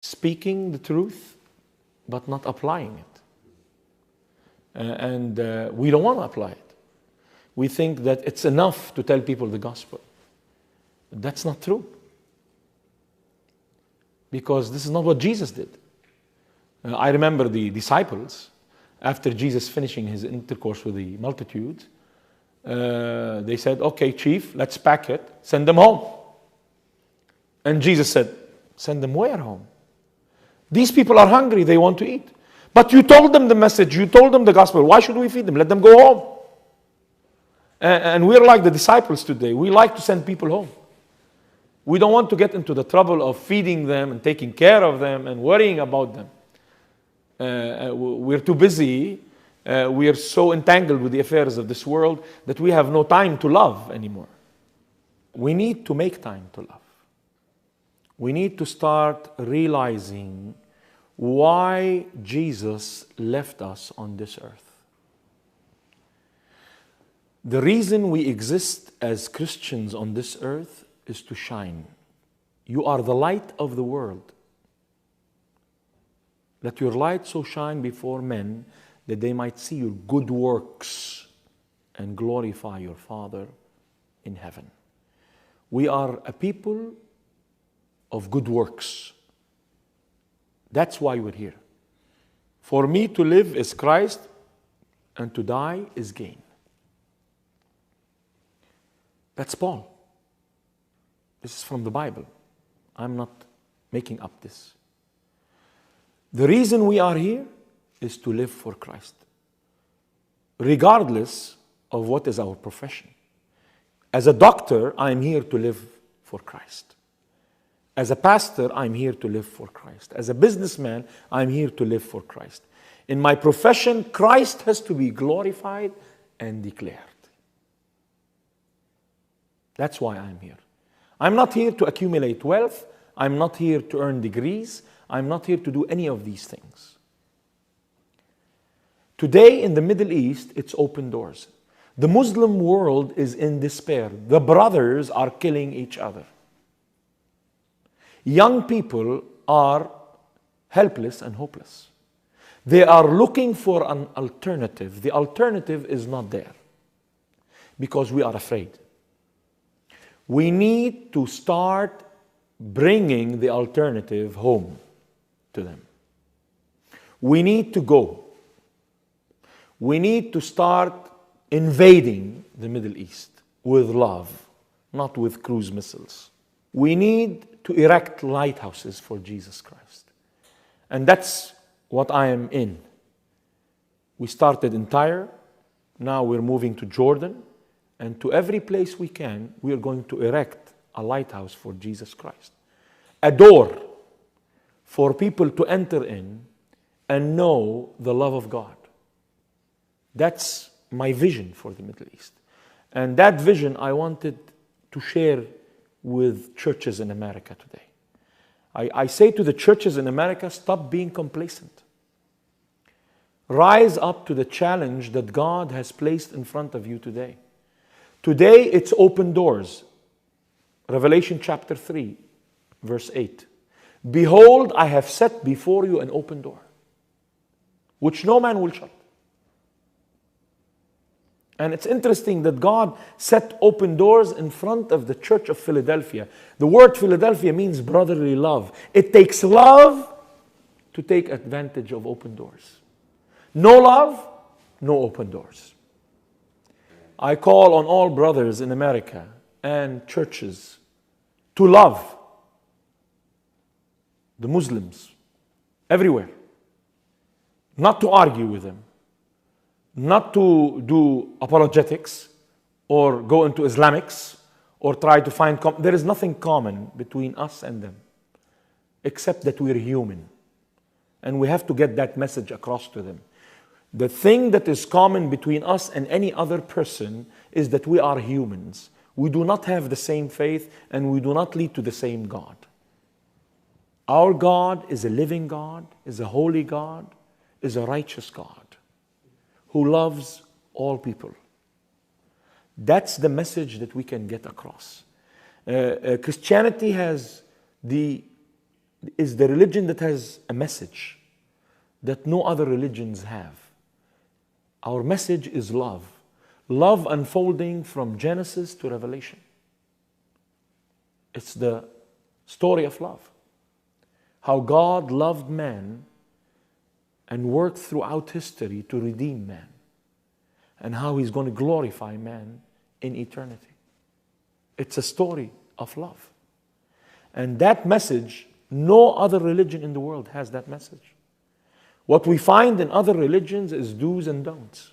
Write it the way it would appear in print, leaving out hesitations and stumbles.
speaking the truth, but not applying it. And we don't want to apply it. We think that it's enough to tell people the gospel. That's not true. Because this is not what Jesus did. I remember the disciples, after Jesus finishing his intercourse with the multitude, they said, okay, chief, let's pack it, send them home. And Jesus said, send them where home? These people are hungry, they want to eat. But you told them the message, you told them the gospel. Why should we feed them? Let them go home. And we're like the disciples today. We like to send people home. We don't want to get into the trouble of feeding them and taking care of them and worrying about them. We're too busy. We are so entangled with the affairs of this world that we have no time to love anymore. We need to make time to love. We need to start realizing why Jesus left us on this earth. The reason we exist as Christians on this earth is to shine. You are the light of the world. Let your light so shine before men that they might see your good works and glorify your Father in heaven. We are a people of good works. That's why we're here. For me to live is Christ, and to die is gain. That's Paul. This is from the Bible. I'm not making up this. The reason we are here is to live for Christ, regardless of what is our profession. As a doctor, I'm here to live for Christ. As a pastor, I'm here to live for Christ. As a businessman, I'm here to live for Christ. In my profession, Christ has to be glorified and declared. That's why I'm here. I'm not here to accumulate wealth. I'm not here to earn degrees. I'm not here to do any of these things. Today in the Middle East, it's open doors. The Muslim world is in despair. The brothers are killing each other. Young people are helpless and hopeless. They are looking for an alternative. The alternative is not there because we are afraid. We need to start bringing the alternative home to them. We need to go. We need to start invading the Middle East with love, not with cruise missiles. We need to erect lighthouses for Jesus Christ. And that's what I am in. We started in Tyre, now we're moving to Jordan, and to every place we can, we are going to erect a lighthouse for Jesus Christ. A door for people to enter in and know the love of God. That's my vision for the Middle East. And that vision I wanted to share with churches in America today. I say to the churches in America, stop being complacent. Rise up to the challenge that God has placed in front of you today. Today it's open doors. Revelation chapter 3, verse 8. Behold, I have set before you an open door, which no man will shut. And it's interesting that God set open doors in front of the church of Philadelphia. The word Philadelphia means brotherly love. It takes love to take advantage of open doors. No love, no open doors. I call on all brothers in America and churches to love the Muslims everywhere. Not to argue with them. Not to do apologetics or go into Islamics or try to find... There is nothing common between us and them except that we're human. And we have to get that message across to them. The thing that is common between us and any other person is that we are humans. We do not have the same faith and we do not lead to the same God. Our God is a living God, is a holy God, is a righteous God who loves all people. That's the message that we can get across. Christianity has the is the religion that has a message that no other religions have. Our message is love. Love unfolding from Genesis to Revelation. It's the story of love. How God loved man and worked throughout history to redeem man. And how He's going to glorify man in eternity. It's a story of love. And that message, no other religion in the world has that message. What we find in other religions is do's and don'ts.